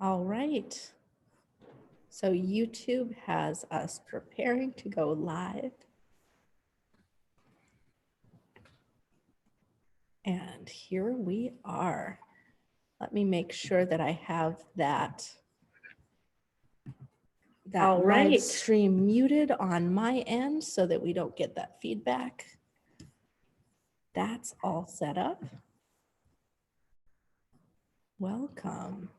All right. So YouTube has us preparing to go live. And here we are. Let me make sure that I have that All live right. stream muted on my end so that we don't get that feedback. That's all set up. Welcome.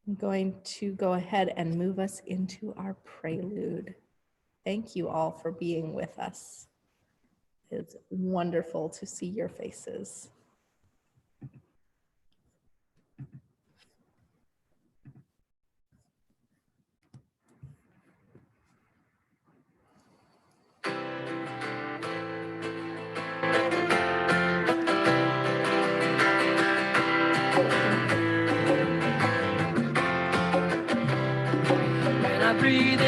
I'm going to go ahead and move us into our prelude. Thank you all for being with us. It's wonderful to see your faces. When I breathe in,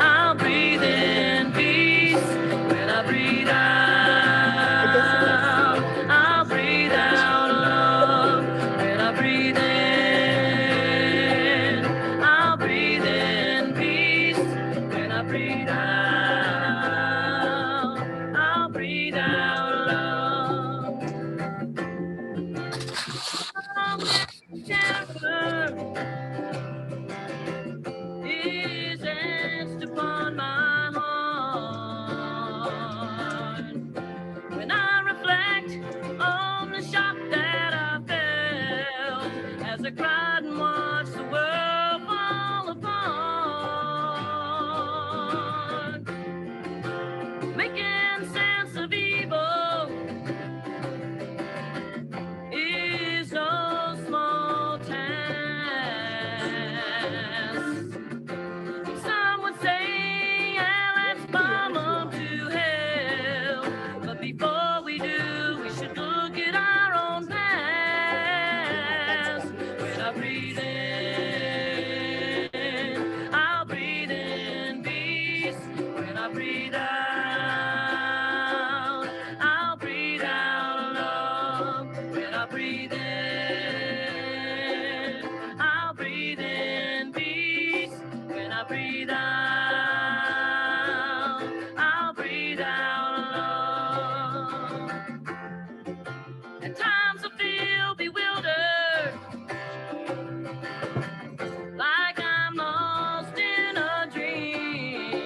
I'll breathe in peace. When I breathe out, I'll breathe out love. When I breathe in, I'll breathe in peace. When I breathe out, I'll breathe out love. Is etched upon my heart. When I reflect on the shock that I felt as I cried and watched the world fall apart, making sense of evil is no small task. Some would say, yeah, let's bomb them to hell. But before we do, we should look at our own past. When I breathe in, I'll breathe in peace. When I breathe out, I'll breathe out love. When I breathe in, I'll breathe in peace. When I breathe out, I'll breathe out love. At times I feel bewildered, like I'm lost in a dream.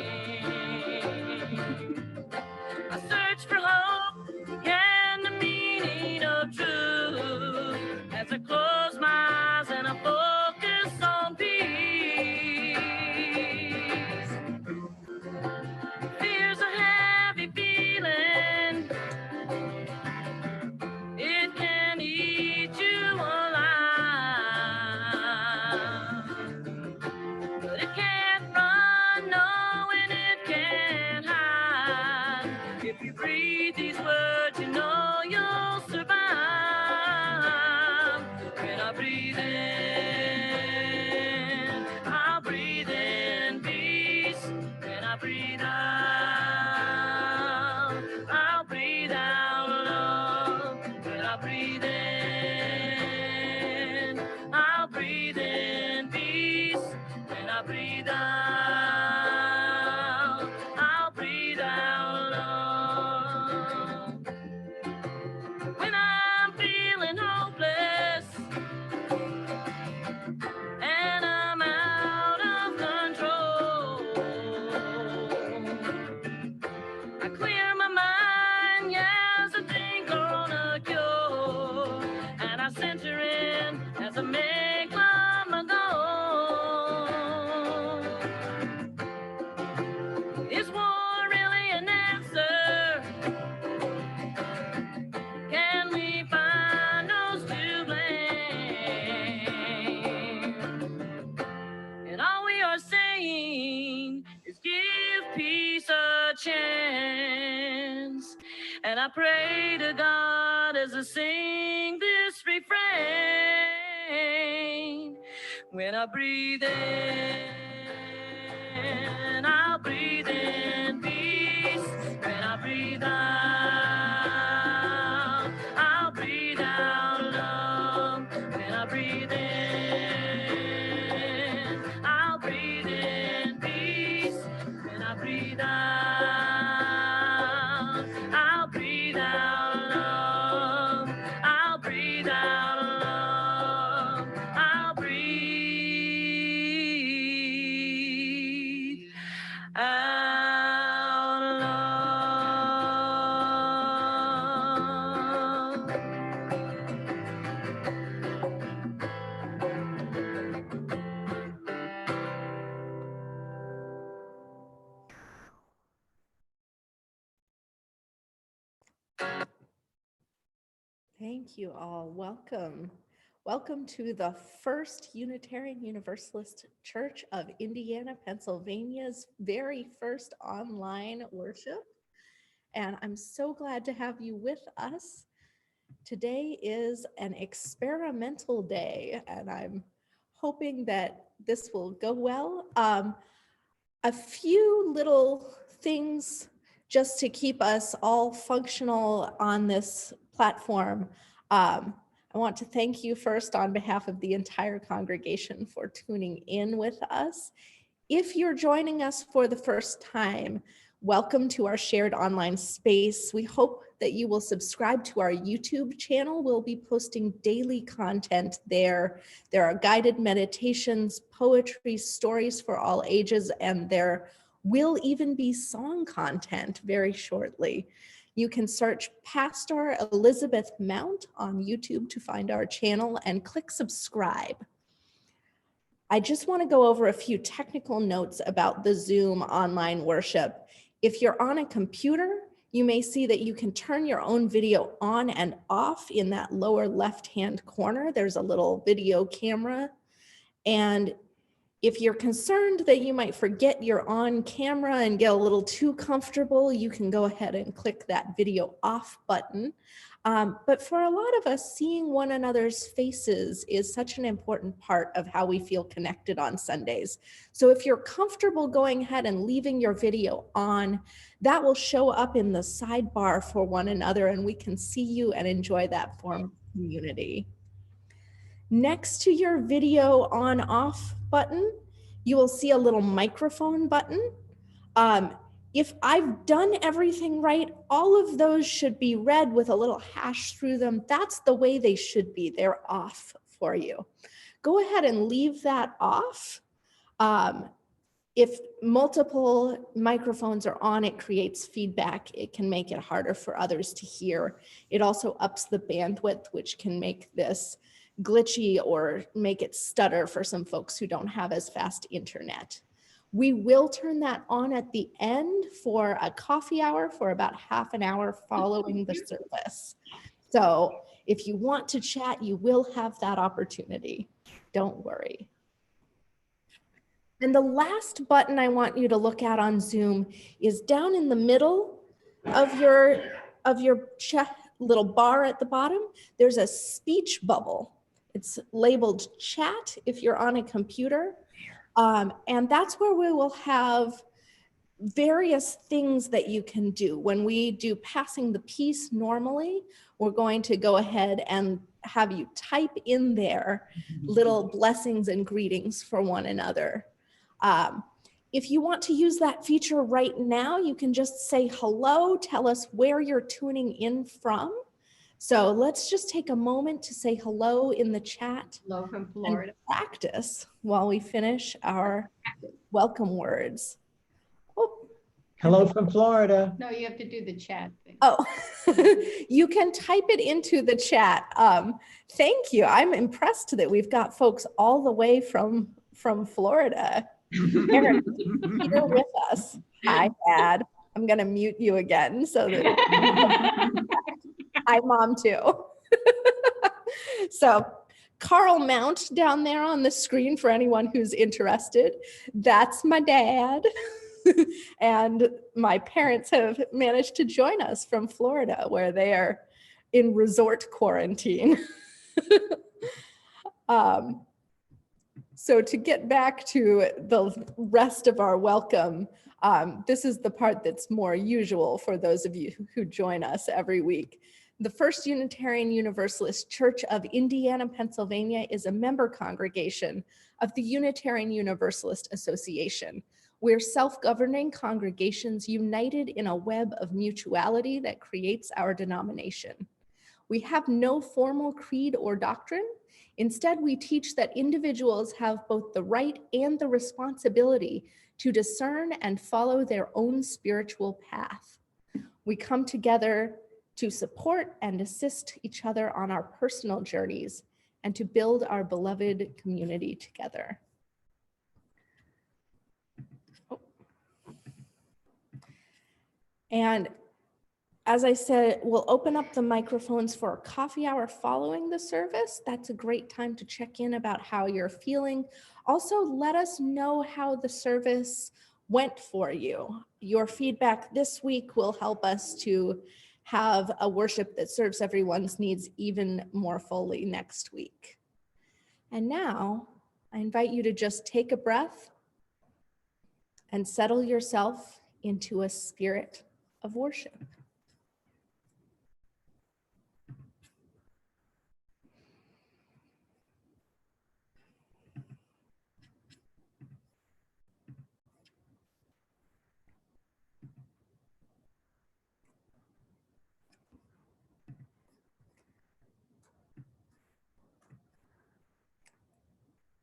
I search for hope and the meaning of truth as I close my eyes and I focus on peace. Fear's a heavy feeling, it can eat you alive, but it can't run, no, and it can't hide. If you breathe these words, you know you'll survive. When I breathe in, I'll breathe in peace. When I breathe out, I'll breathe out love. When I breathe in, I'll breathe in peace. When I breathe out, I'll breathe out love. When I'm feeling hopeless and I'm out of control, I clear my mind, yes, I think on a cure, and I center in as I make my goal. Is war really an answer? Can we find those to blame? And all we are saying is give peace a chance. And I pray to God as I sing this refrain. When I breathe in, I'll breathe in peace. When I breathe out, I'll breathe out love. Thank you all. Welcome. Welcome to the First Unitarian Universalist Church of Indiana, Pennsylvania's very first online worship. And I'm so glad to have you with us. Today is an experimental day, and I'm hoping that this will go well. A few little things just to keep us all functional on this platform. I want to thank you first on behalf of the entire congregation for tuning in with us. If you're joining us for the first time, welcome to our shared online space. We hope that you will subscribe to our YouTube channel. We'll be posting daily content there. There are guided meditations, poetry, stories for all ages, and there will even be song content very shortly. You can search Pastor Elizabeth Mount on YouTube to find our channel and click subscribe. I just want to go over a few technical notes about the Zoom online worship. If you're on a computer, you may see that you can turn your own video on and off in that lower left-hand corner. There's a little video camera. And if you're concerned that you might forget you're on camera and get a little too comfortable, you can go ahead and click that video off button. But for a lot of us, seeing one another's faces is such an important part of how we feel connected on Sundays. So if you're comfortable going ahead and leaving your video on, that will show up in the sidebar for one another, and we can see you and enjoy that form of community. Next to your video on off button, you will see a little microphone button. If I've done everything right, all of those should be red with a little hash through them. That's the way they should be. They're off for you. Go ahead and leave that off. If multiple microphones are on, it creates feedback. It can make it harder for others to hear. It also ups the bandwidth, which can make this glitchy or make it stutter for some folks who don't have as fast internet. We will turn that on at the end for a coffee hour for about half an hour following the service. So if you want to chat, you will have that opportunity. Don't worry. And the last button I want you to look at on Zoom is down in the middle of your chat, little bar at the bottom. There's a speech bubble. It's labeled chat if you're on a computer. And that's where we will have various things that you can do. When we do passing the peace normally, we're going to go ahead and have you type in there little blessings and greetings for one another. If you want to use that feature right now, you can just say hello, tell us where you're tuning in from. So let's just take a moment to say hello in the chat. Hello from Florida. And practice while we finish our welcome words. Oh. Hello from Florida. No, you have to do the chat thing. Oh, you can type it into the chat. Thank you. I'm impressed that we've got folks all the way from Florida. Eric, you're with us. Hi, Dad. I'm going to mute you again so that hi, Mom, too. So Carl Mount down there on the screen for anyone who's interested. That's my dad. And my parents have managed to join us from Florida, where they are in resort quarantine. So to get back to the rest of our welcome, this is the part that's more usual for those of you who join us every week. The First Unitarian Universalist Church of Indiana, Pennsylvania is a member congregation of the Unitarian Universalist Association. We're self-governing congregations united in a web of mutuality that creates our denomination. We have no formal creed or doctrine. Instead, we teach that individuals have both the right and the responsibility to discern and follow their own spiritual path. We come together to support and assist each other on our personal journeys and to build our beloved community together. And as I said, we'll open up the microphones for a coffee hour following the service. That's a great time to check in about how you're feeling. Also, let us know how the service went for you. Your feedback this week will help us to have a worship that serves everyone's needs even more fully next week. And now I invite you to just take a breath and settle yourself into a spirit of worship.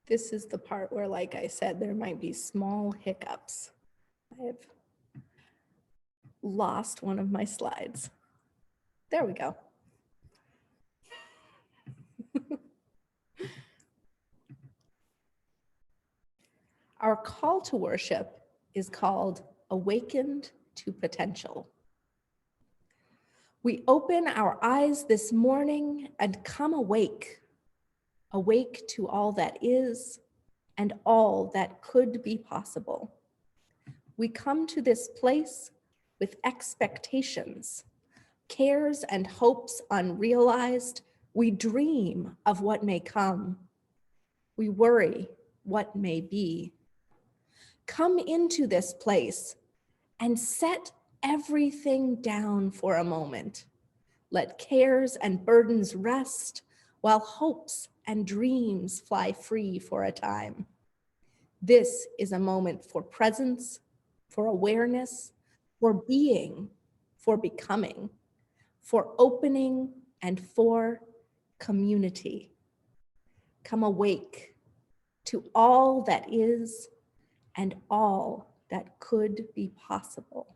This is the part where, like I said, there might be small hiccups. I have lost one of my slides. There we go. Our call to worship is called Awakened to Potential. We open our eyes this morning and come awake to all that is and all that could be possible. We come to this place with expectations, cares and hopes unrealized. We dream of what may come. We worry what may be. Come into this place and set everything down for a moment. Let cares and burdens rest while hopes and dreams fly free for a time. This is a moment for presence, for awareness, for being, for becoming, for opening, and for community. Come awake to all that is and all that could be possible.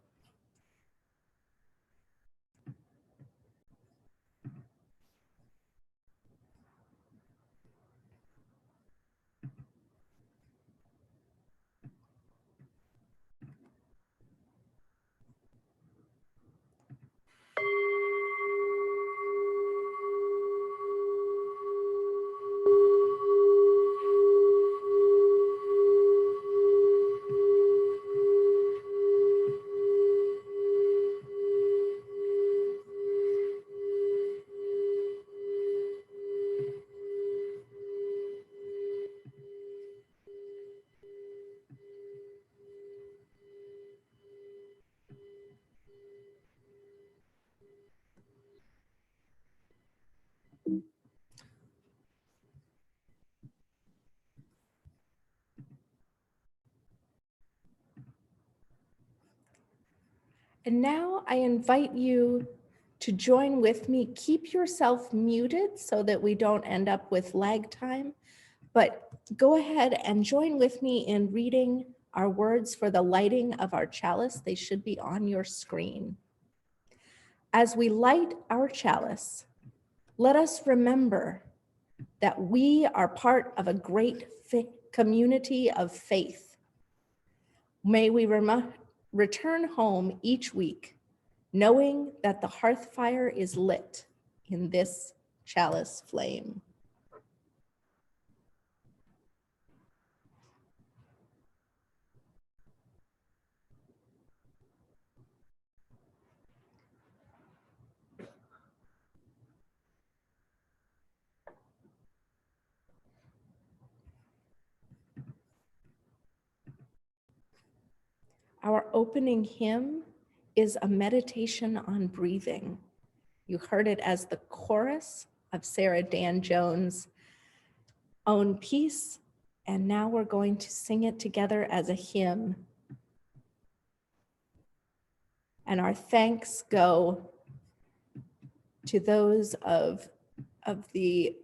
And now I invite you to join with me. Keep yourself muted so that we don't end up with lag time, but go ahead and join with me in reading our words for the lighting of our chalice. They should be on your screen. As we light our chalice, let us remember that we are part of a great community of faith. May we return home each week knowing that the hearth fire is lit in this chalice flame. Our opening hymn is a meditation on breathing. You heard it as the chorus of Sarah Dan Jones' own piece, and now we're going to sing it together as a hymn. And our thanks go to those of the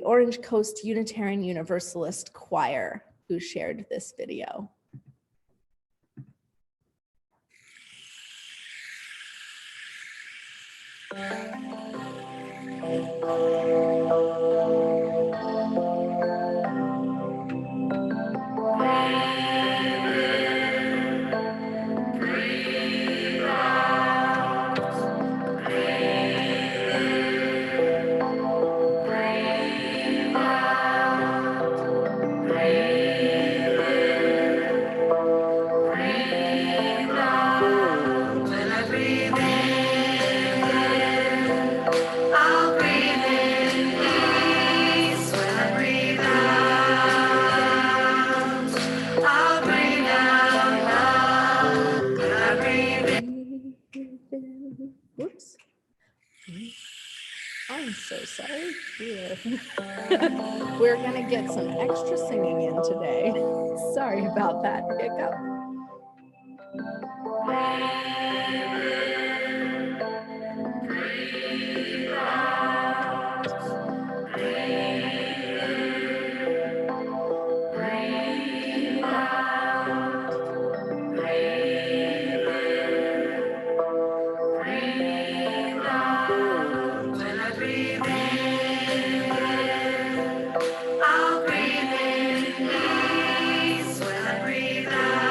Orange Coast Unitarian Universalist Choir who shared this video. Breathe out. I'm so sorry. We're gonna get some extra singing in today. Sorry about that hiccup. I'll breathe in peace when I breathe out.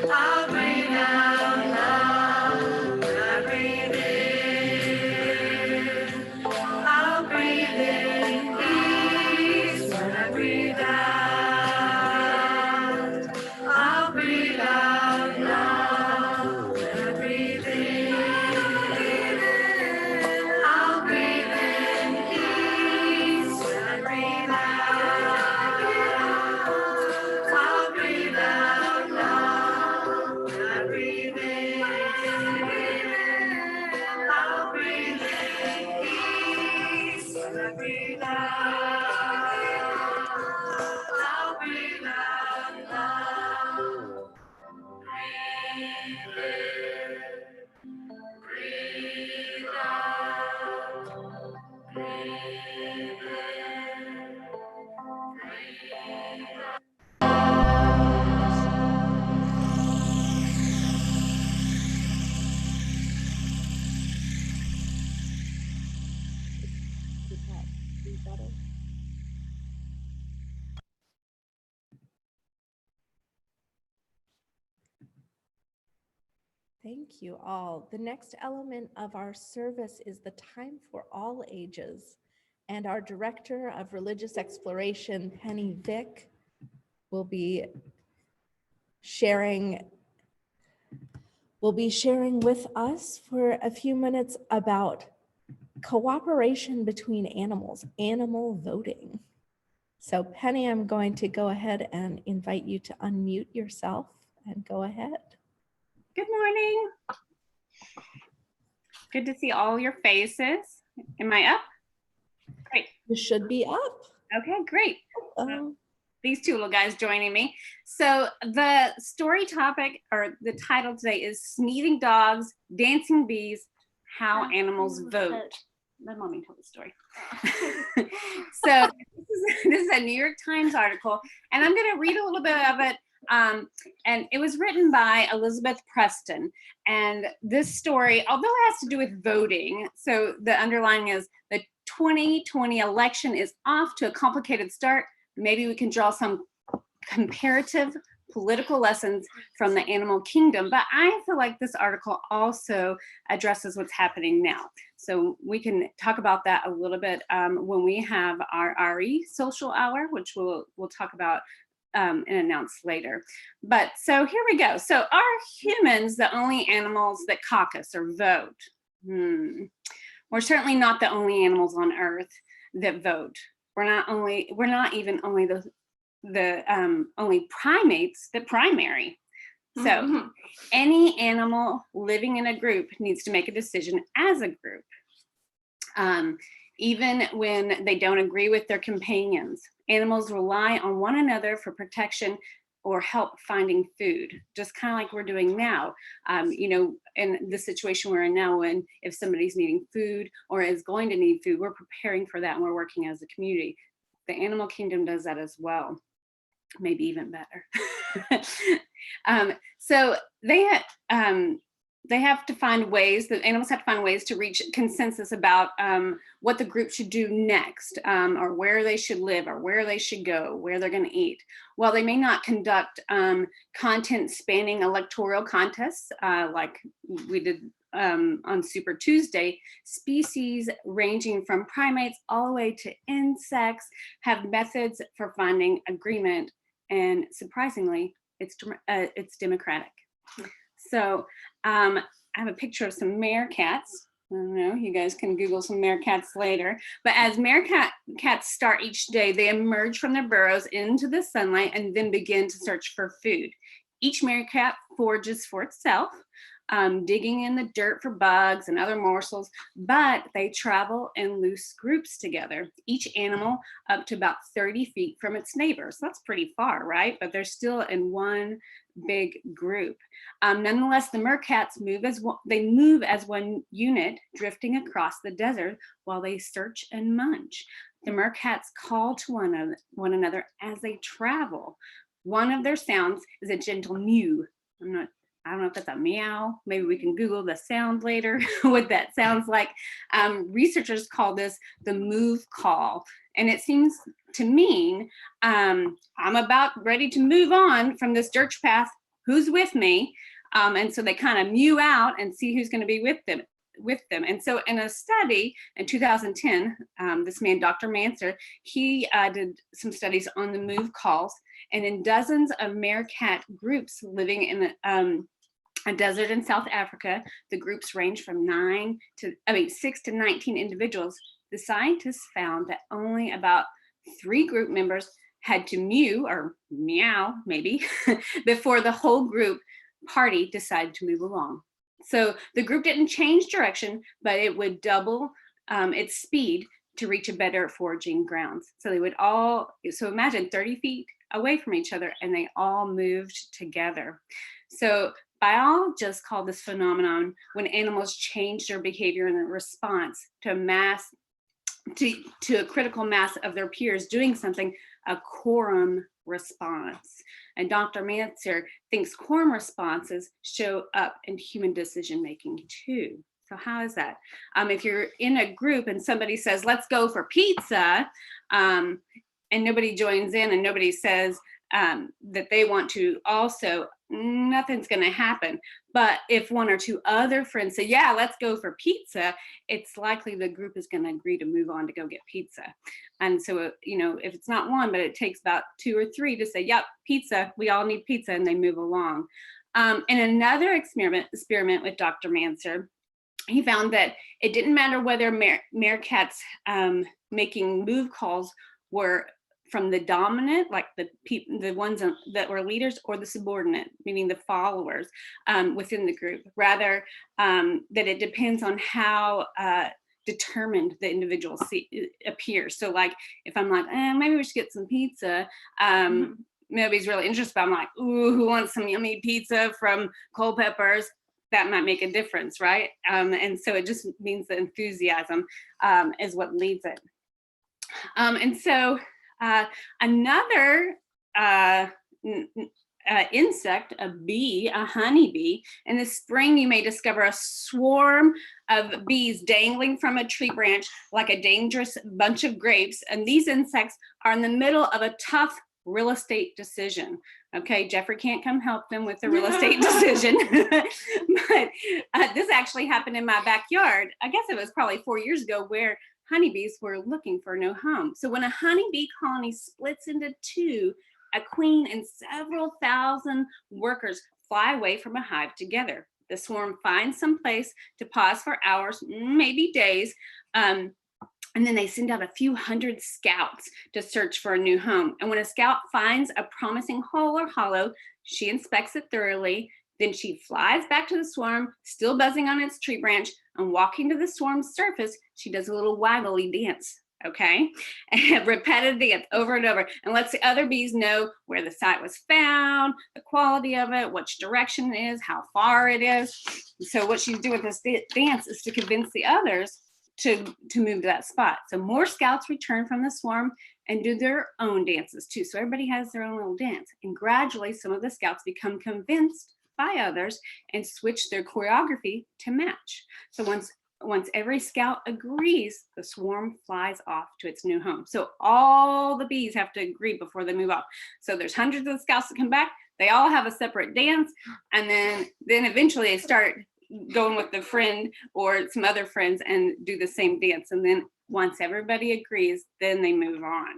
I'll breathe out love when I breathe in. I'll breathe in peace when I breathe out. I'll breathe out love when I breathe in. I'll breathe in peace when I breathe out. I'll breathe out love when I breathe in. I'll breathe in peace when I breathe out. I'll breathe out love. Breathe in, breathe out. Breathe in, breathe out. Is that better? Thank you all. The next element of our service is the Time for All Ages. And our Director of Religious Exploration, Penny Vick, will be sharing with us for a few minutes about cooperation between animals, animal voting. So Penny, I'm going to go ahead and invite you to unmute yourself and go ahead. Good morning. Good to see all your faces. Am I up? Great. You should be up. Okay, great. Um, These two little guys joining me. So the story topic or the title today is Sneezing Dogs, Dancing Bees, How Animals Vote. Let mommy tell the story. So this is a New York Times article, and I'm going to read a little bit of it. And it was written by Elizabeth Preston. And this story, although it has to do with voting, so the underlying is the 2020 election is off to a complicated start. Maybe we can draw some comparative political lessons from the animal kingdom, but I feel like this article also addresses what's happening now. So we can talk about that a little bit when we have our RE social hour, which we'll talk about and announce later. But so here we go. So are humans the only animals that caucus or vote? We're certainly not the only animals on Earth that vote. We're not even only the only primates that primary. So any animal living in a group needs to make a decision as a group, even when they don't agree with their companions. Animals rely on one another for protection or help finding food, just kind of like we're doing now. You know, in the situation we're in now, when if somebody's needing food or is going to need food, we're preparing for that and we're working as a community. The animal kingdom does that as well, maybe even better. So they have to find ways, the animals have to find ways to reach consensus about what the group should do next, or where they should live, or where they should go, where they're going to eat. While they may not conduct content spanning electoral contests like we did on Super Tuesday, species ranging from primates all the way to insects have methods for finding agreement, and surprisingly, it's democratic. So I have a picture of some meerkats. I don't know, you guys can Google some meerkats later. But as meerkats start each day, they emerge from their burrows into the sunlight and then begin to search for food. Each meerkat forages for itself. digging in the dirt for bugs and other morsels, but they travel in loose groups together, each animal up to about 30 feet from its neighbors. That's pretty far, right? But they're still in one big group. Nonetheless, the meerkats move as one unit, drifting across the desert while they search and munch. The meerkats call to one another as they travel. One of their sounds is a gentle mew. I don't know if that's a meow. Maybe we can Google the sound later, what that sounds like. Researchers call this the move call. And it seems to mean I'm about ready to move on from this dirt path. Who's with me? And so they kind of mew out and see who's going to be with them. And so in a study in 2010, this man, Dr. Manser, he did some studies on the move calls, and in dozens of meerkat groups living in a desert in South Africa, the groups range from 6 to 19 individuals. The scientists found that only about 3 group members had to mew or meow maybe before the whole group party decided to move along. So the group didn't change direction, but it would double its speed to reach a better foraging grounds. So they would so imagine 30 feet away from each other, and they all moved together. So biologists call this phenomenon when animals change their behavior in response to a critical mass of their peers doing something, a quorum response. And Dr. Manser thinks quorum responses show up in human decision making too. So how is that? If you're in a group and somebody says, let's go for pizza, and nobody joins in and nobody says that they want to also, nothing's going to happen. But if 1 or 2 other friends say, yeah, let's go for pizza, it's likely the group is going to agree to move on to go get pizza. And so, if it's not 1, but it takes about 2 or 3 to say, yep, pizza, we all need pizza, and they move along. In another experiment with Dr. Manser, he found that it didn't matter whether meerkats making move calls were from the dominant, like the ones that were leaders, or the subordinate, meaning the followers within the group. Rather, that it depends on how determined the individual appears. So like, if I'm like, maybe we should get some pizza, nobody's really interested, but I'm like, ooh, who wants some yummy pizza from Culpeppers? That might make a difference, right? And so it just means the enthusiasm is what leads it. And so another insect, a bee, a honeybee, in the spring you may discover a swarm of bees dangling from a tree branch like a dangerous bunch of grapes. And these insects are in the middle of a tough real estate decision. Okay, Jeffrey can't come help them with the real estate decision, but this actually happened in my backyard. I guess it was probably 4 years ago, where honeybees were looking for a new home. So when a honeybee colony splits into 2, a queen and several thousand workers fly away from a hive together. The swarm finds some place to pause for hours, maybe days, and then they send out a few hundred scouts to search for a new home. And when a scout finds a promising hole or hollow, she inspects it thoroughly. Then she flies back to the swarm, still buzzing on its tree branch, and walking to the swarm's surface, she does a little waggly dance, okay? A repetitive dance over and over, and lets the other bees know where the site was found, the quality of it, which direction it is, how far it is. So what she's doing with this dance is to convince the others to move to that spot. So more scouts return from the swarm and do their own dances too. So everybody has their own little dance. And gradually some of the scouts become convinced by others and switch their choreography to match. So once every scout agrees, the swarm flies off to its new home. So all the bees have to agree before they move off. So there's hundreds of scouts that come back. They all have a separate dance. And then eventually they start going with the friend or some other friends and do the same dance. And then once everybody agrees, then they move on.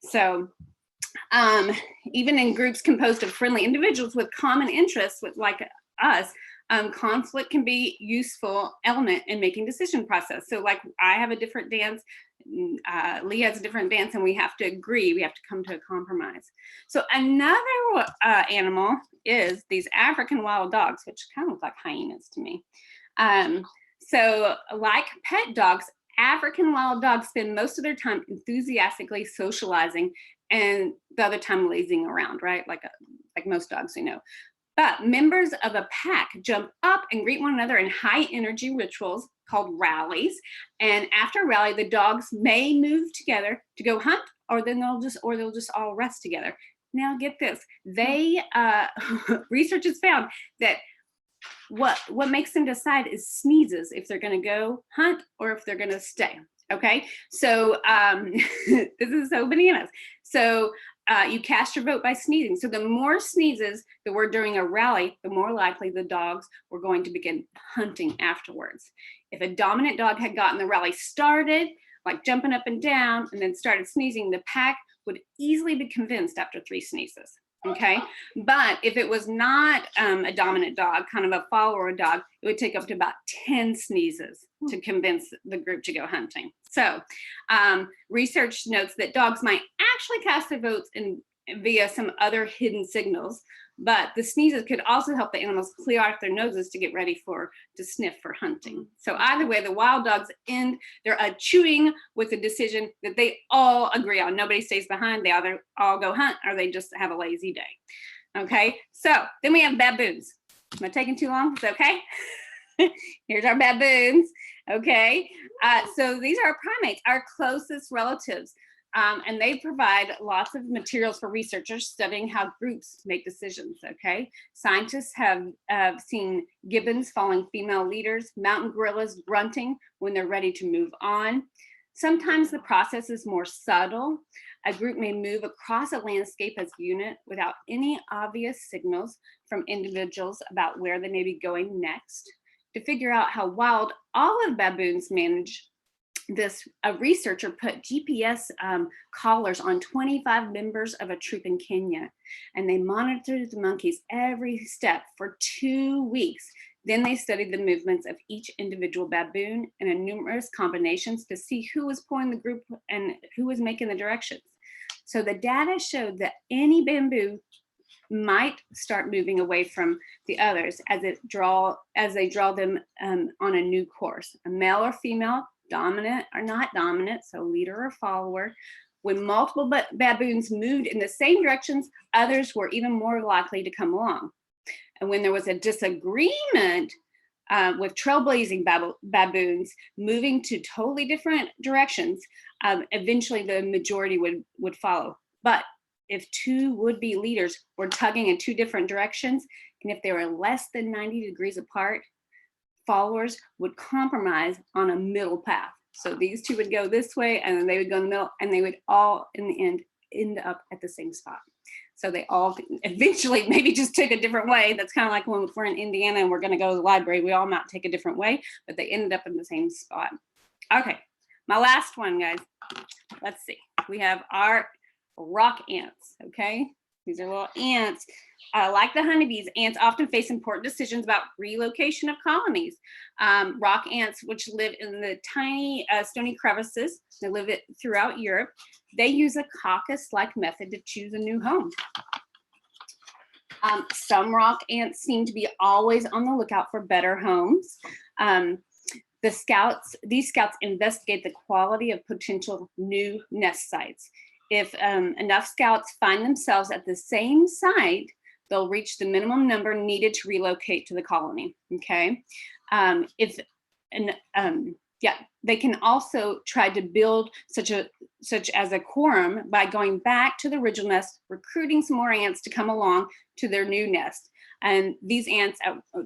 So even in groups composed of friendly individuals with common interests, like us, conflict can be useful element in making decision process. So like I have a different dance, Lee has a different dance, and we have to agree, we have to come to a compromise. So another animal is these African wild dogs, which kind of look like hyenas to me. So like pet dogs, African wild dogs spend most of their time enthusiastically socializing and the other time lazing around, right? Like most dogs we know. But members of a pack jump up and greet one another in high energy rituals called rallies. And after a rally, the dogs may move together to go hunt, or then they'll just all rest together. Now get this, they research has found that what makes them decide is sneezes, if they're going to go hunt or if they're going to stay. Okay, so this is so bananas. So you cast your vote by sneezing. So the more sneezes there were during a rally, the more likely the dogs were going to begin hunting afterwards. If a dominant dog had gotten the rally started, like jumping up and down, and then started sneezing, the pack would easily be convinced after 3 sneezes. Okay, but if it was not a dominant dog, kind of a follower dog, it would take up to about 10 sneezes to convince the group to go hunting. So research notes that dogs might actually cast their votes via some other hidden signals, but the sneezes could also help the animals clear out their noses to get ready to sniff for hunting. So either way, the wild dogs end their chewing with a decision that they all agree on. Nobody stays behind. They either all go hunt or they just have a lazy day. Okay, so then we have baboons. Am I taking too long? Is that okay? Here's our baboons. Okay, so these are primates, our closest relatives. And they provide lots of materials for researchers studying how groups make decisions, okay? Scientists have seen gibbons following female leaders, mountain gorillas grunting when they're ready to move on. Sometimes the process is more subtle. A group may move across a landscape as a unit without any obvious signals from individuals about where they may be going next. To figure out how wild olive baboons manage this, a researcher put GPS collars on 25 members of a troop in Kenya, and they monitored the monkeys every step for 2 weeks. Then they studied the movements of each individual baboon and in numerous combinations to see who was pulling the group and who was making the directions. So the data showed that any bamboo might start moving away from the others as they draw them on a new course, a male or female, dominant or not dominant, so leader or follower. When multiple baboons moved in the same directions, others were even more likely to come along. And when there was a disagreement with trailblazing baboons moving to totally different directions, eventually the majority would follow. But if 2 would-be leaders were tugging in 2 different directions, and if they were less than 90 degrees apart, followers would compromise on a middle path. So these 2 would go this way, and then they would go in the middle, and they would all in the end up at the same spot. So they all eventually maybe just took a different way. That's kind of like when we're in Indiana and we're going to go to the library, we all might take a different way, but they ended up in the same spot. Okay, my last one, guys. Let's see. We have our rock ants, okay? These are little ants. Like the honeybees, ants often face important decisions about relocation of colonies. Rock ants, which live in the tiny stony crevices, they live throughout Europe. They use a caucus-like method to choose a new home. Some rock ants seem to be always on the lookout for better homes. These scouts investigate the quality of potential new nest sites. If enough scouts find themselves at the same site, they'll reach the minimum number needed to relocate to the colony, okay? They can also try to build such as a quorum by going back to the original nest, recruiting some more ants to come along to their new nest. And these ants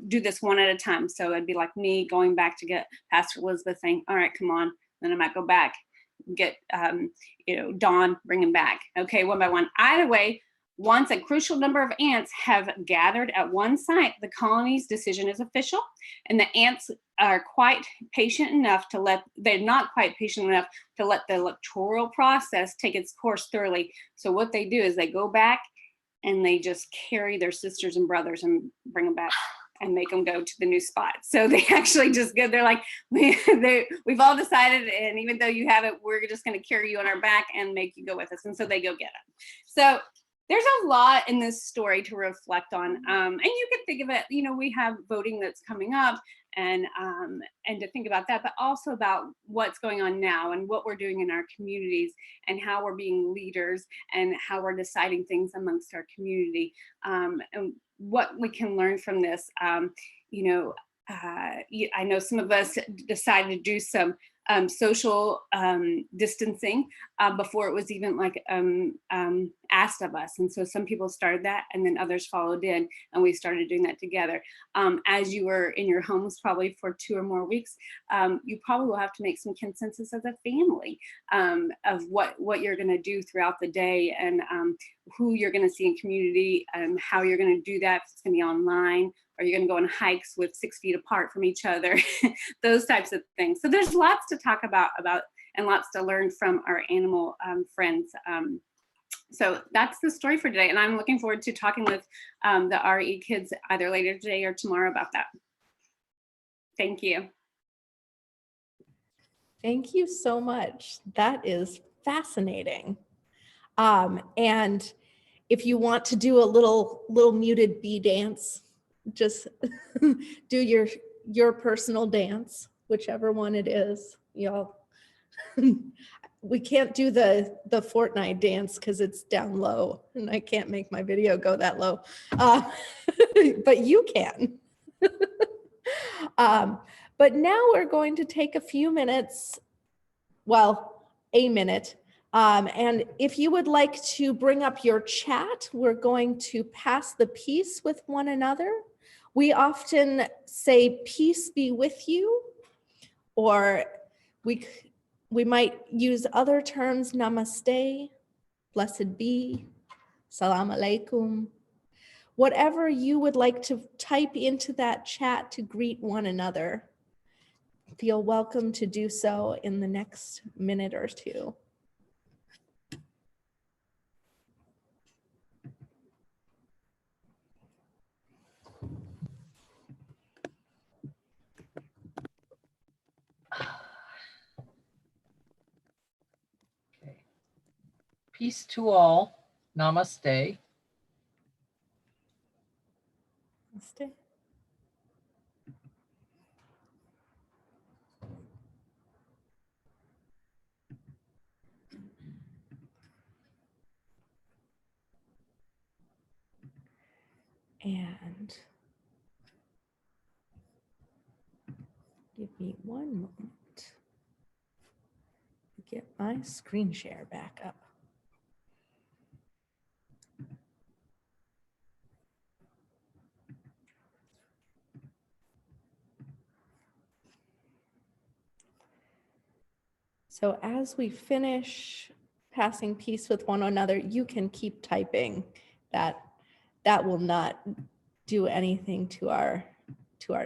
do this one at a time. So it'd be like me going back to get Pastor Elizabeth saying, all right, come on. Then I might go back, get Dawn, bring him back. Okay, one by one. Either way, once a crucial number of ants have gathered at one site, the colony's decision is official, and the ants are quite patient enough they're not quite patient enough to let the electoral process take its course thoroughly. So what they do is they go back and they just carry their sisters and brothers and bring them back and make them go to the new spot. So they actually just go, they're like, we've all decided, and even though you have it, we're just gonna carry you on our back and make you go with us. And so they go get them. So there's a lot in this story to reflect on. And you can think of it, you know, we have voting that's coming up, and to think about that, but also about what's going on now and what we're doing in our communities and how we're being leaders and how we're deciding things amongst our community, and what we can learn from this. You know, I know some of us decided to do some social distancing before it was even like asked of us. And so some people started that, and then others followed in, and we started doing that together. As you were in your homes probably for 2 or more weeks, you probably will have to make some consensus as a family of what you're gonna do throughout the day, and who you're gonna see in community, and how you're gonna do that. If it's gonna be online, or you're gonna go on hikes with 6 feet apart from each other, those types of things. So there's lots to talk about and lots to learn from our animal friends. So that's the story for today. And I'm looking forward to talking with the RE kids either later today or tomorrow about that. Thank you. Thank you so much. That is fascinating. And if you want to do a little muted bee dance, just do your personal dance, whichever one it is. Y'all, we can't do the Fortnite dance because it's down low, and I can't make my video go that low. But you can. But now we're going to take a few minutes, well, a minute. And if you would like to bring up your chat, we're going to pass the peace with one another. We often say, peace be with you, or we might use other terms, namaste, blessed be, salam alaikum. Whatever you would like to type into that chat to greet one another, feel welcome to do so in the next minute or two. Okay. Peace to all. Namaste. Namaste. And give me one moment to get my screen share back up. So as we finish passing peace with one another, you can keep typing. That will not do anything to our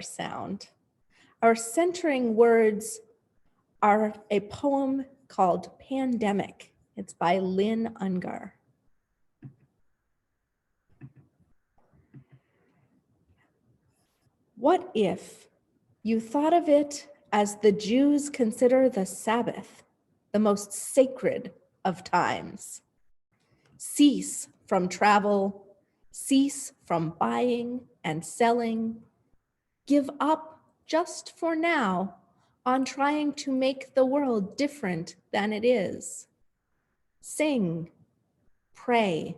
sound. Our centering words are a poem called Pandemic. It's by Lynn Ungar. What if you thought of it as the Jews consider the Sabbath, the most sacred of times? Cease from travel, cease from buying and selling. Give up just for now on trying to make the world different than it is. Sing, pray,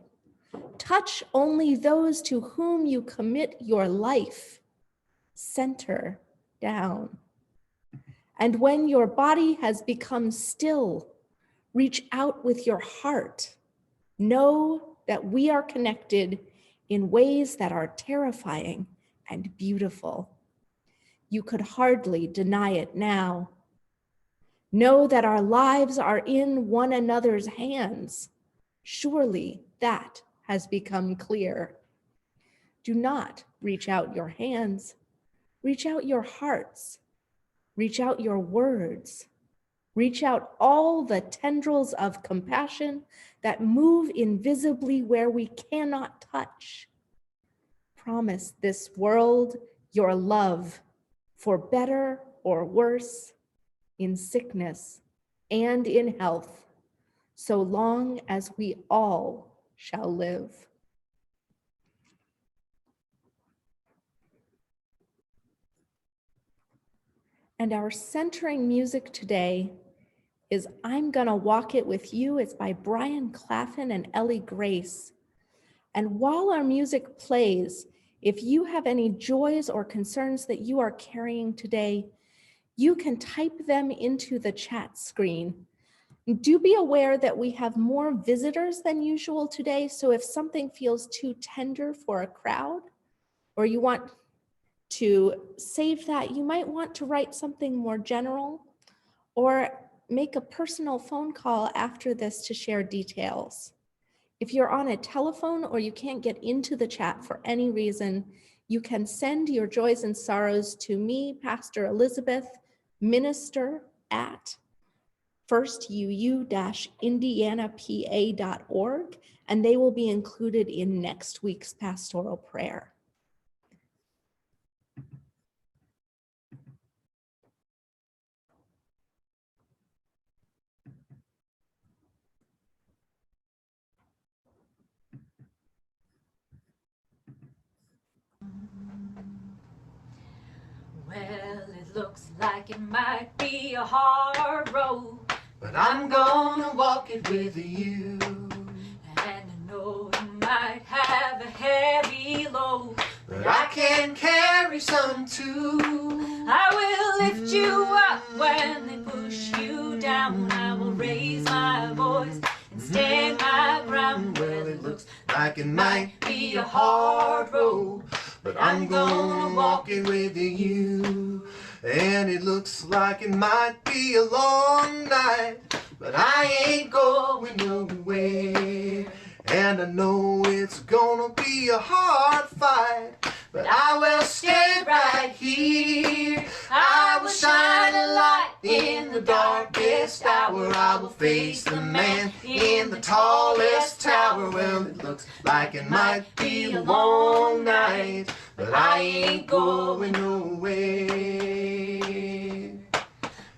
touch only those to whom you commit your life. Center down. And when your body has become still, reach out with your heart. Know that we are connected in ways that are terrifying and beautiful. You could hardly deny it now. Know that our lives are in one another's hands. Surely that has become clear. Do not reach out your hands. Reach out your hearts. Reach out your words. Reach out all the tendrils of compassion that move invisibly where we cannot touch. Promise this world your love for better or worse, in sickness and in health, so long as we all shall live. And our centering music today is I'm Gonna Walk It With You. It's by Brian Claflin and Ellie Grace. And while our music plays, if you have any joys or concerns that you are carrying today, you can type them into the chat screen. Do be aware that we have more visitors than usual today, so if something feels too tender for a crowd, or you want to save that, you might want to write something more general or make a personal phone call after this to share details. If you're on a telephone or you can't get into the chat for any reason, you can send your joys and sorrows to me, Pastor Elizabeth, minister at firstuu-indianapa.org, and they will be included in next week's pastoral prayer. Well, it looks like it might be a hard road, but I'm gonna walk it with you. and I know you might have a heavy load, But I can carry some too. I will lift you up when they push you down. I will raise my voice and stand my ground. Well, it looks like it might be a hard road, but I'm gonna walk it with you. And it looks like it might be a long night, but I ain't going nowhere. And I know it's gonna be a hard fight, but I will stay right here. I will shine a light in the darkest hour. I will face the man in the tallest tower. Well, it looks like it might be a long night, but I ain't going nowhere.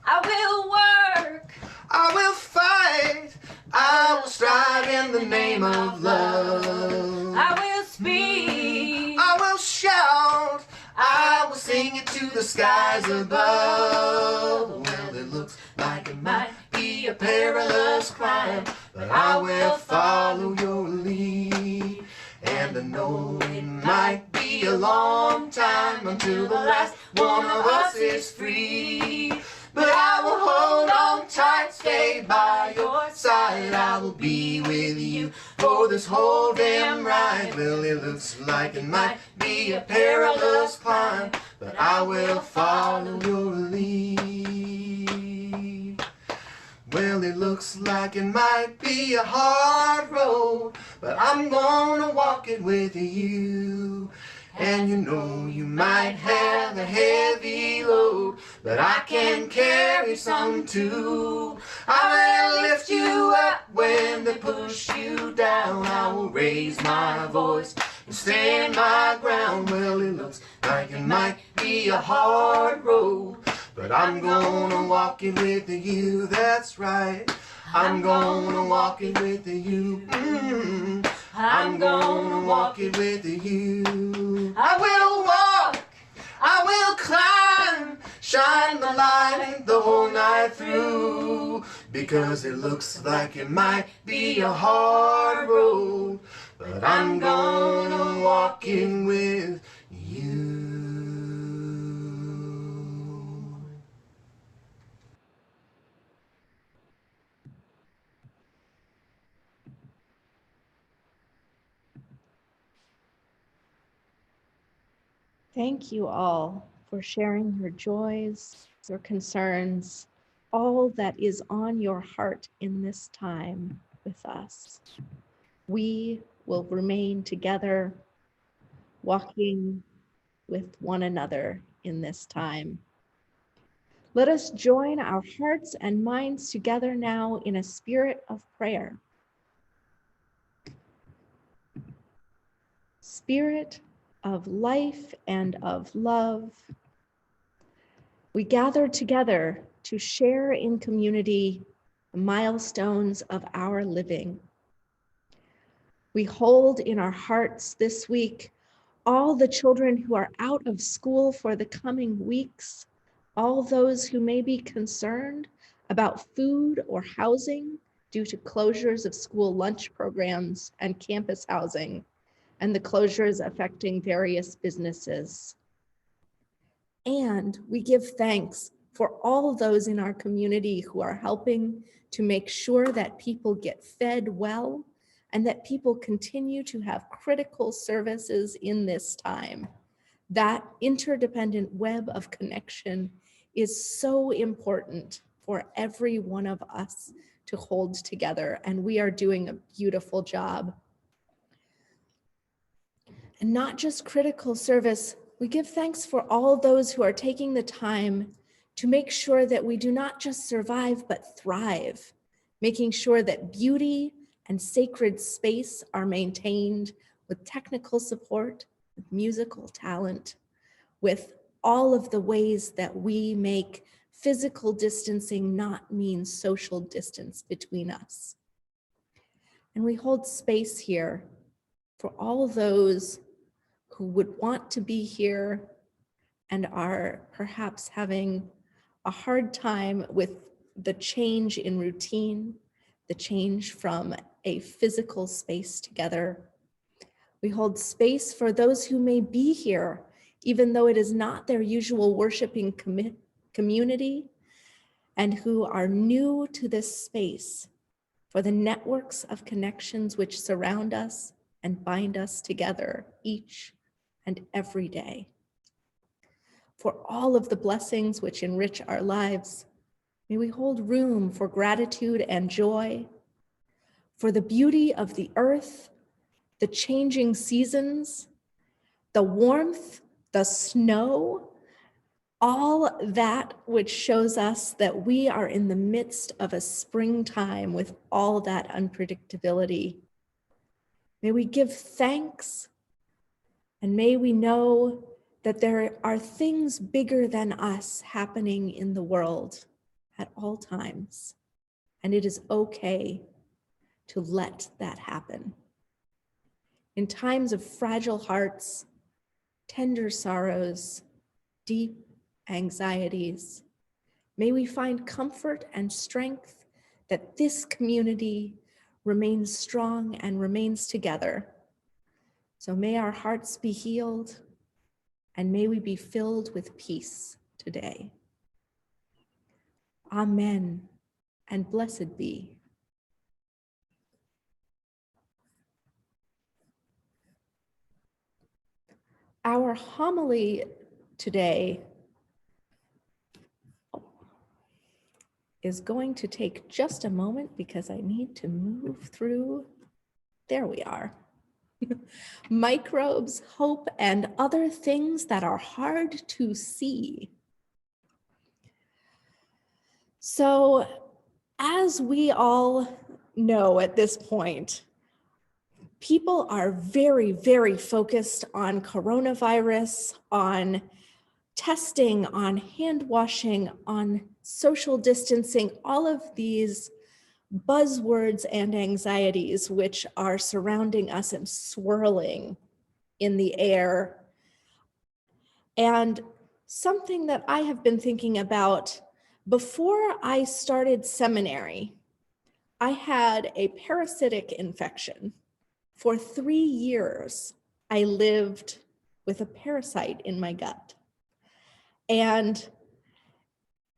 I will work, I will fight, I will strive in the name of love. I will speak, I will shout, I will sing it to the skies above. Well, it looks like it might be a perilous climb, but I will follow your lead. And I know it might be a long time until the last one of us is free. But I will hold on tight, stay by your side. I will be with you for this whole damn ride. Well, it looks like it might be a perilous climb, but I will follow your lead. Well, it looks like it might be a hard road, but I'm gonna walk it with you. And you know you might have a heavy load, but I can carry some too. I will lift you up when they push you down. I will raise my voice and stand my ground. Well, it looks like it might be a hard road, but I'm gonna walk it with you. That's right, I'm gonna walk it with you. I'm gonna walk it with you. I will walk, I will climb, shine the light the whole night through. Because it looks like it might be a hard road, but I'm gonna walk in with you. Thank you all for sharing your joys, your concerns, all that is on your heart in this time with us. We will remain together, walking with one another in this time. Let us join our hearts and minds together now in a spirit of prayer. Spirit of life and of love. We gather together to share in community the milestones of our living. We hold in our hearts this week all the children who are out of school for the coming weeks, all those who may be concerned about food or housing due to closures of school lunch programs and campus housing, and the closures affecting various businesses. And we give thanks for all those in our community who are helping to make sure that people get fed well and that people continue to have critical services in this time. That interdependent web of connection is so important for every one of us to hold together, and we are doing a beautiful job. And not just critical service, we give thanks for all those who are taking the time to make sure that we do not just survive, but thrive, making sure that beauty and sacred space are maintained with technical support, with musical talent, with all of the ways that we make physical distancing not mean social distance between us. And we hold space here for all those who would want to be here and are perhaps having a hard time with the change in routine, the change from a physical space together. We hold space for those who may be here, even though it is not their usual worshiping community, and who are new to this space, for the networks of connections which surround us and bind us together each and every day. For all of the blessings which enrich our lives, may we hold room for gratitude and joy, for the beauty of the earth, the changing seasons, the warmth, the snow, all that which shows us that we are in the midst of a springtime with all that unpredictability. May we give thanks, and may we know that there are things bigger than us happening in the world at all times, and it is okay to let that happen. In times of fragile hearts, tender sorrows, deep anxieties, may we find comfort and strength that this community remains strong and remains together. So may our hearts be healed, and may we be filled with peace today. Amen, and blessed be. Our homily today is going to take just a moment because I need to move through. There we are. Microbes, hope, and other things that are hard to see. So, as we all know at this point, people are very, very focused on coronavirus, on testing, on hand washing, on social distancing, all of these buzzwords and anxieties which are surrounding us and swirling in the air. And something that I have been thinking about before I started seminary, I had a parasitic infection. For 3 years, I lived with a parasite in my gut. And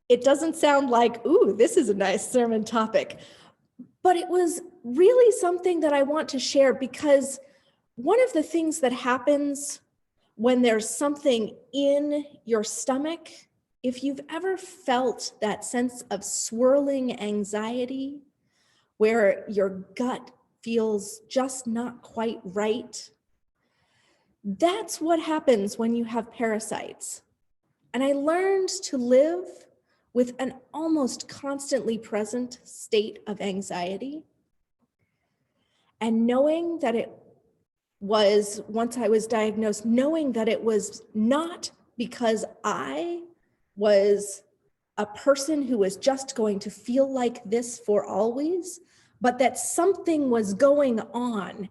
it doesn't sound like, ooh, this is a nice sermon topic, but it was really something that I want to share, because one of the things that happens when there's something in your stomach, if you've ever felt that sense of swirling anxiety where your gut feels just not quite right, that's what happens when you have parasites. And I learned to live with an almost constantly present state of anxiety, and knowing that it was, once I was diagnosed, knowing that it was not because I was a person who was just going to feel like this for always, but that something was going on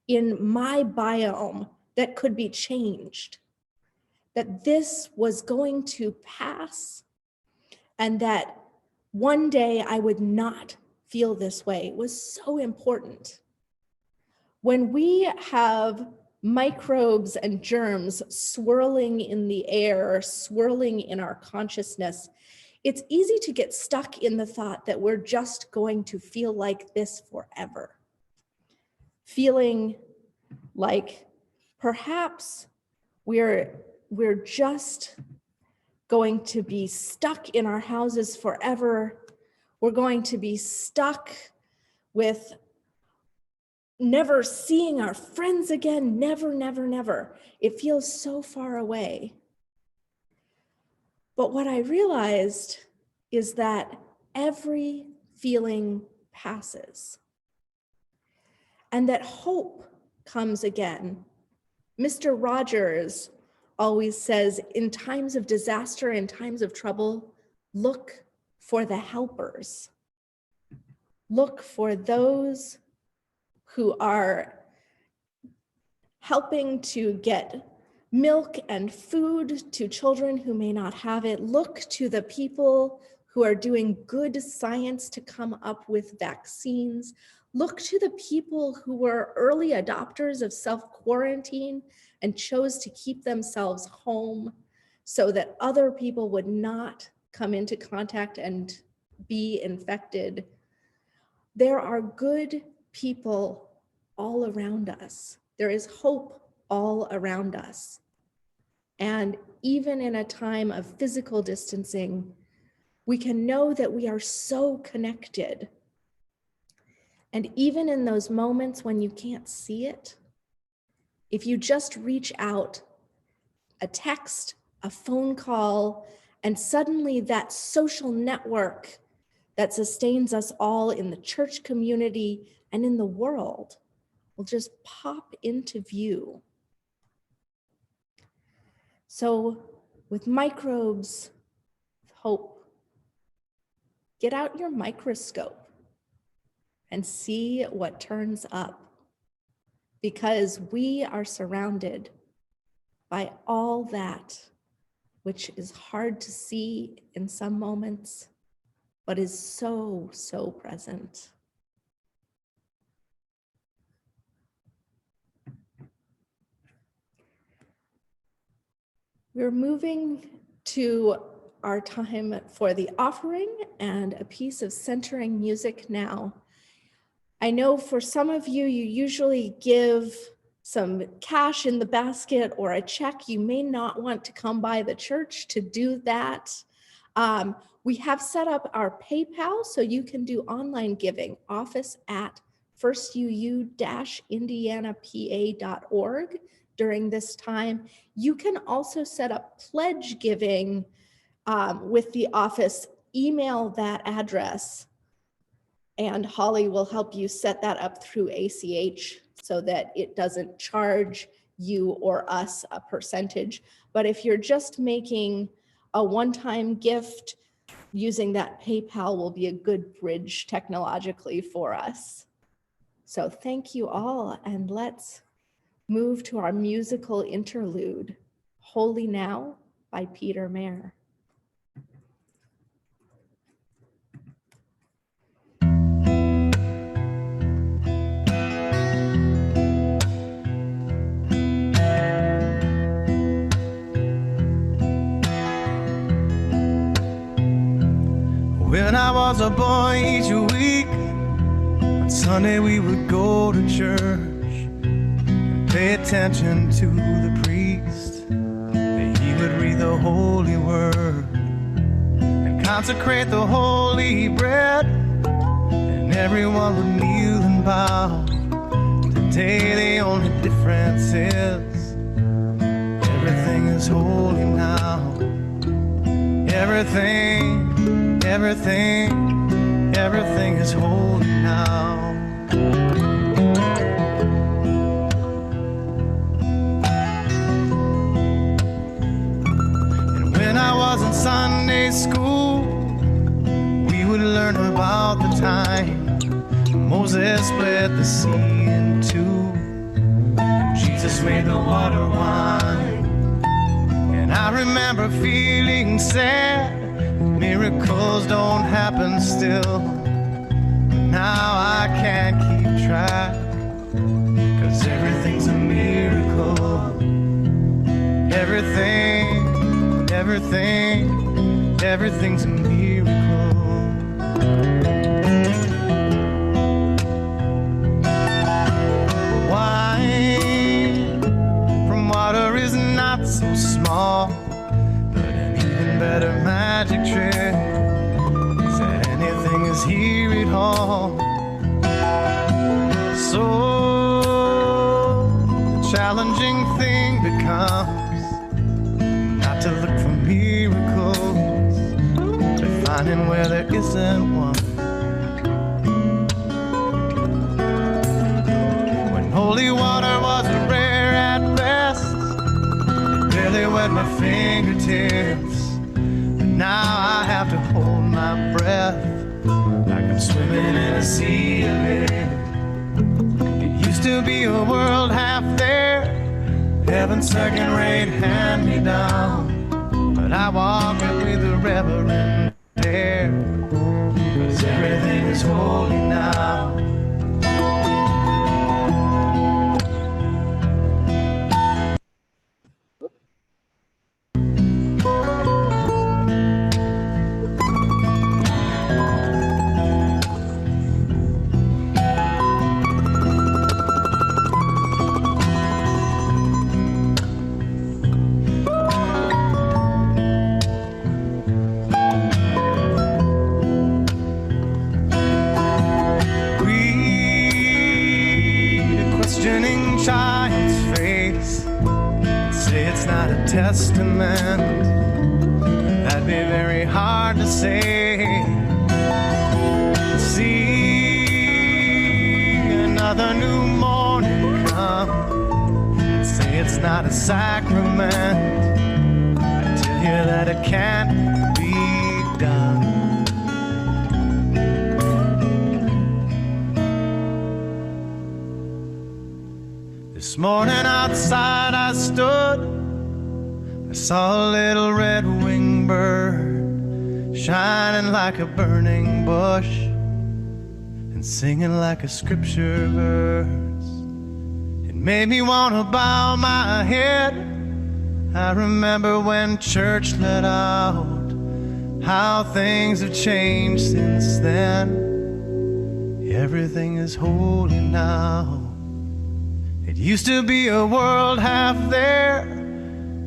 in my biome that could be changed, that this was going to pass, and that one day I would not feel this way. It was so important. When we have microbes and germs swirling in the air, swirling in our consciousness, it's easy to get stuck in the thought that we're just going to feel like this forever. Feeling like perhaps we're just going to be stuck in our houses forever. We're going to be stuck with never seeing our friends again, never, never, never. It feels so far away. But what I realized is that every feeling passes, and that hope comes again. Mr. Rogers always says, in times of disaster, in times of trouble, look for the helpers. Look for those who are helping to get milk and food to children who may not have it. Look to the people who are doing good science to come up with vaccines. Look to the people who were early adopters of self-quarantine and chose to keep themselves home so that other people would not come into contact and be infected. There are good people all around us. There is hope all around us. And even in a time of physical distancing, we can know that we are so connected. And even in those moments when you can't see it, if you just reach out, a text, a phone call, and suddenly that social network that sustains us all in the church community and in the world will just pop into view. So with microbes, hope, get out your microscope and see what turns up, because we are surrounded by all that which is hard to see in some moments, but is so, so present. We're moving to our time for the offering and a piece of centering music now. I know for some of you, you usually give some cash in the basket or a check. You may not want to come by the church to do that. We have set up our PayPal so you can do online giving, office@firstuu-indianapa.org during this time. You can also set up pledge giving with the office. Email that address and Holly will help you set that up through ACH so that it doesn't charge you or us a percentage. But if you're just making a one-time gift, using that PayPal will be a good bridge technologically for us. So thank you all, and let's move to our musical interlude, Holy Now by Peter Mayer. When I was a boy, each week on Sunday we would go to church and pay attention to the priest. That he would read the holy word and consecrate the holy bread, and everyone would kneel and bow. Today the only difference is everything is holy now. Everything is holy now. Sunday school, we would learn about the time Moses split the sea in two, and Jesus made the water wine. And I remember feeling sad, miracles don't happen still. Now I can't keep track, 'cause everything's a miracle. Everything's a miracle. Wine from water is not so small, but an even better magic trick is that anything is here at all. So the challenging thing becomes not to look for miracles, but finding where there isn't one. When holy water was rare at best, it barely wet my fingertips, but now I have to hold my breath like I'm swimming in a sea of it. It used to be a world half there, heaven's second-rate hand-me-down, but I walk it with the reverend there, 'cause everything is holy now. Testament, that'd be very hard to say. See another new morning come, say it's not a sacrament. I tell you that it can't be done. This morning outside I stood, I saw a little red-winged bird shining like a burning bush and singing like a scripture verse. It made me want to bow my head. I remember when church let out, how things have changed since then. Everything is holy now. It used to be a world half there,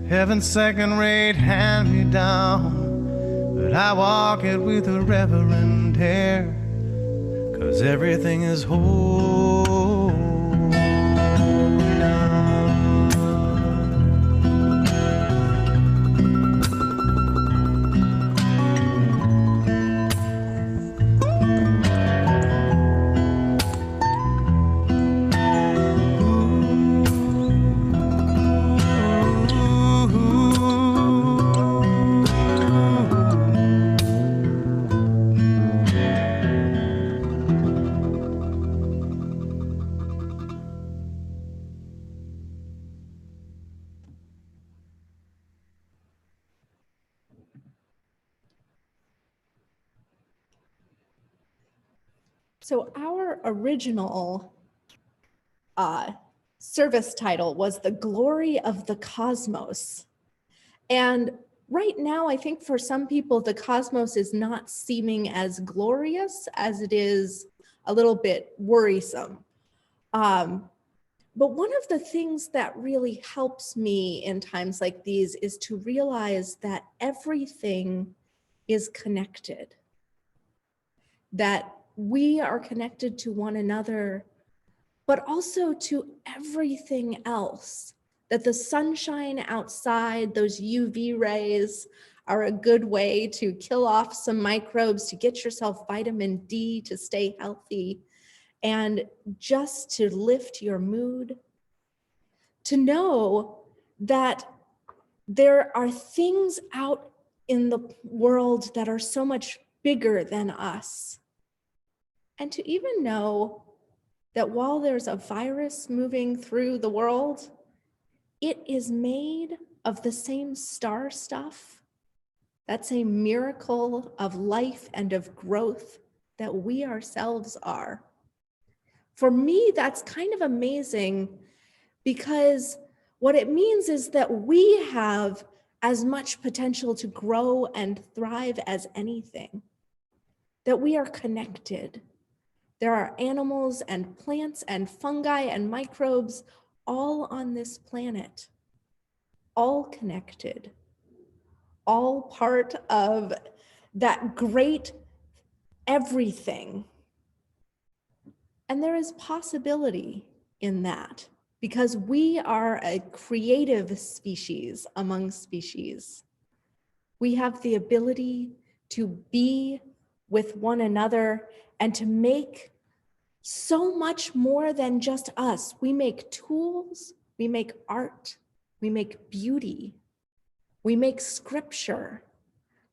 heaven's second-rate hand-me-down, but I walk it with a reverend air, 'cause everything is holy now. So our original service title was The Glory of the Cosmos. And right now, I think for some people, the cosmos is not seeming as glorious as it is a little bit worrisome. But one of the things that really helps me in times like these is to realize that everything is connected, that we are connected to one another, but also to everything else, that the sunshine outside, those UV rays are a good way to kill off some microbes, to get yourself vitamin D, to stay healthy, and just to lift your mood, to know that there are things out in the world that are so much bigger than us. And to even know that while there's a virus moving through the world, it is made of the same star stuff, that same miracle of life and of growth that we ourselves are. For me, that's kind of amazing, because what it means is that we have as much potential to grow and thrive as anything, that we are connected. There are animals and plants and fungi and microbes all on this planet, all connected, all part of that great everything. And there is possibility in that, because we are a creative species among species. We have the ability to be with one another and to make so much more than just us. We make tools, we make art, we make beauty, we make scripture,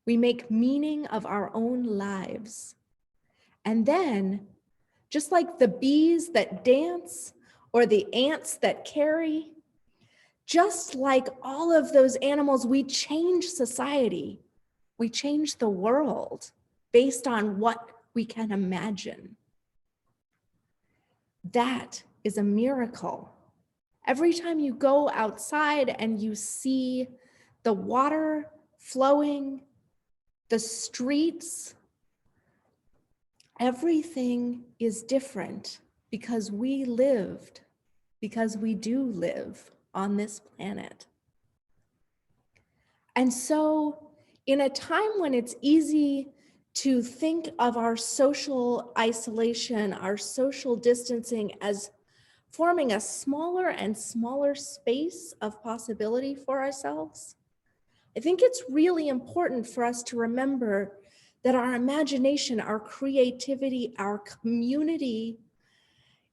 we make meaning of our own lives. And then, just like the bees that dance or the ants that carry, just like all of those animals, we change society. We change the world based on what we can imagine. That is a miracle. Every time you go outside and you see the water flowing, the streets, everything is different because we lived, because we do live on this planet. And so, in a time when it's easy to think of our social isolation, our social distancing as forming a smaller and smaller space of possibility for ourselves, I think it's really important for us to remember that our imagination, our creativity, our community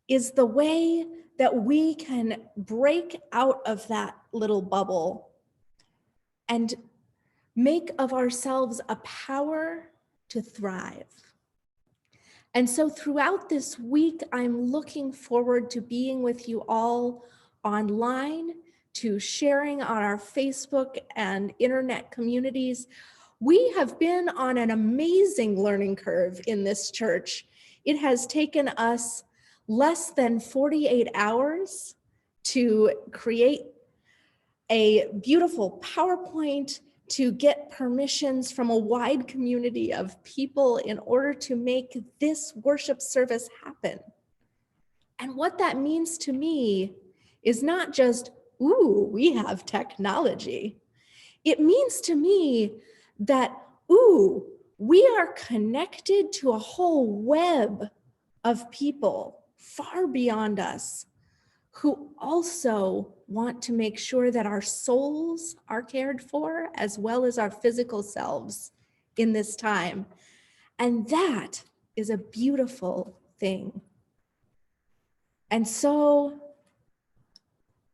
is the way that we can break out of that little bubble and make of ourselves a power to thrive. And so throughout this week, I'm looking forward to being with you all online, to sharing on our Facebook and internet communities. We have been on an amazing learning curve in this church. It has taken us less than 48 hours to create a beautiful PowerPoint, to get permissions from a wide community of people in order to make this worship service happen. And what that means to me is not just, ooh, we have technology. It means to me that, ooh, we are connected to a whole web of people far beyond us who also want to make sure that our souls are cared for as well as our physical selves in this time. And that is a beautiful thing. And so,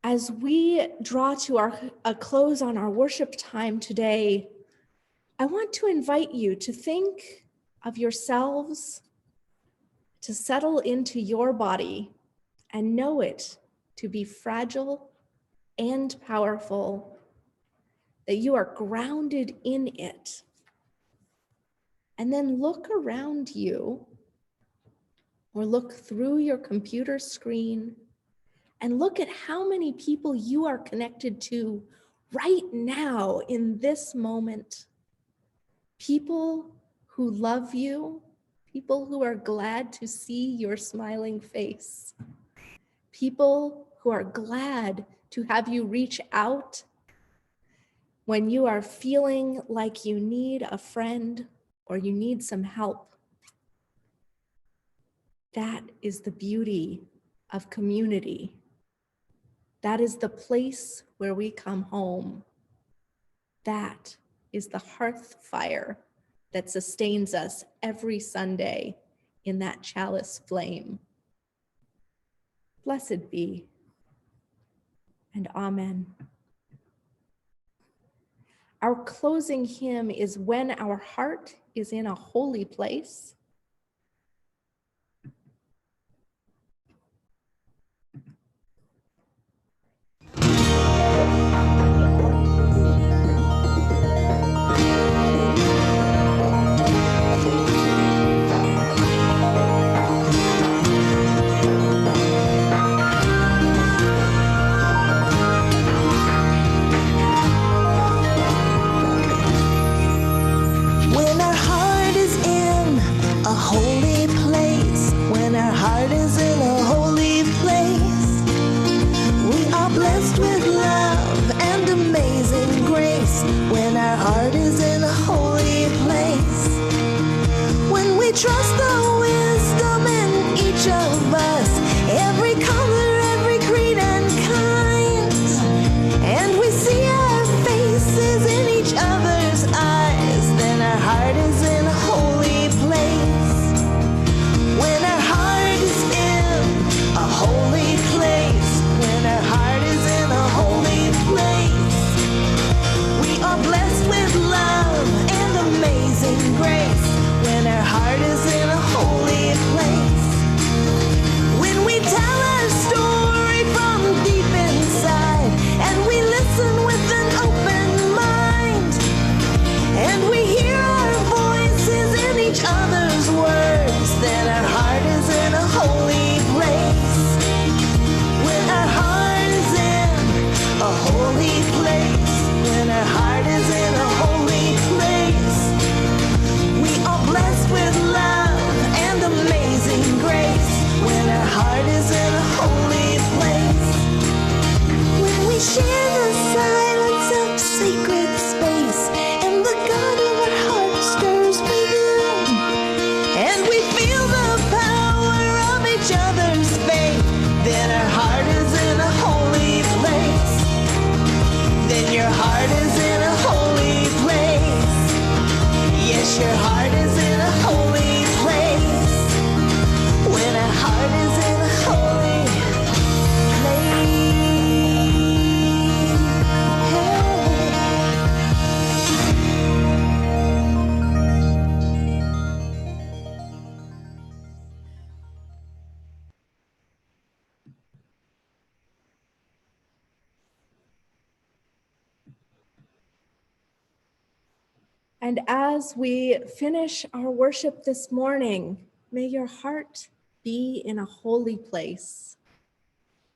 as we draw to a close on our worship time today, I want to invite you to think of yourselves, to settle into your body and know it to be fragile and powerful, that you are grounded in it. And then look around you, or look through your computer screen and look at how many people you are connected to right now in this moment. People who love you, people who are glad to see your smiling face, people who are glad to have you reach out when you are feeling like you need a friend or you need some help. That is the beauty of community. That is the place where we come home. That is the hearth fire that sustains us every Sunday in that chalice flame. Blessed be, and amen. Our closing hymn is When Our Heart is in a Holy Place. When our heart is in a holy place, when our heart is in a holy place, we are blessed with love and amazing grace. When our heart is in a holy place, when we trust the wisdom in each of us, every color, every creed and kind, and we see our faces in each other's eyes, then our heart is in a holy place. When our heart is in a holy place, when our heart is in a holy place, we are blessed with love and amazing grace. When our heart is in a holy place, when we tell our story from deep inside, and we listen with an open mind, and we hear our voices in each other's words, then our heart is in a holy place. When our heart is in a holy place, when our heart is in a holy place, we are blessed with love and amazing grace. When our heart is in a holy place, when we share the silence of sacred space, and the God of our heart stirs within, and we feel the power of each other's faith, then our heart is in a holy place. Then your heart is in a holy place. Yes, your heart is in a holy place. When our heart is in a holy place. And as we finish our worship this morning, may your heart be in a holy place.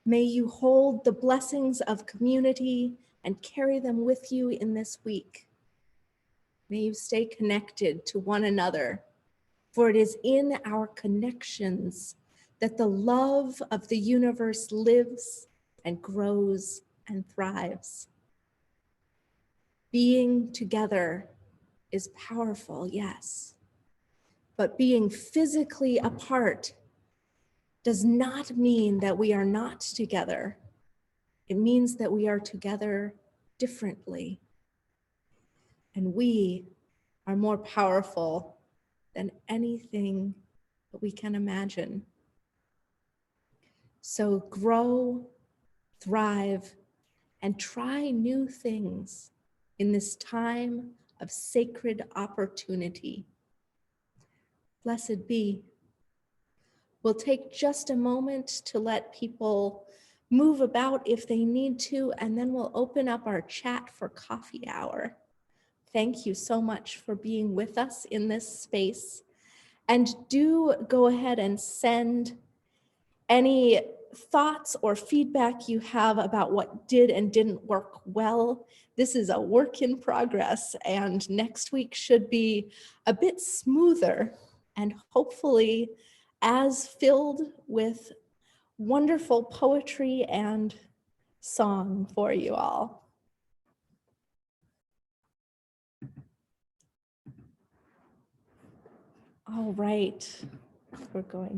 May you hold the blessings of community and carry them with you in this week. May you stay connected to one another, for it is in our connections that the love of the universe lives and grows and thrives. Being together is powerful, yes, but being physically apart does not mean that we are not together. It means that we are together differently. And we are more powerful than anything that we can imagine. So grow, thrive, and try new things in this time of sacred opportunity. Blessed be. We'll take just a moment to let people move about if they need to, and then we'll open up our chat for coffee hour. Thank you so much for being with us in this space. And do go ahead and send any thoughts or feedback you have about what did and didn't work well. This is a work in progress, and next week should be a bit smoother and hopefully as filled with wonderful poetry and song for you all. All right, we're going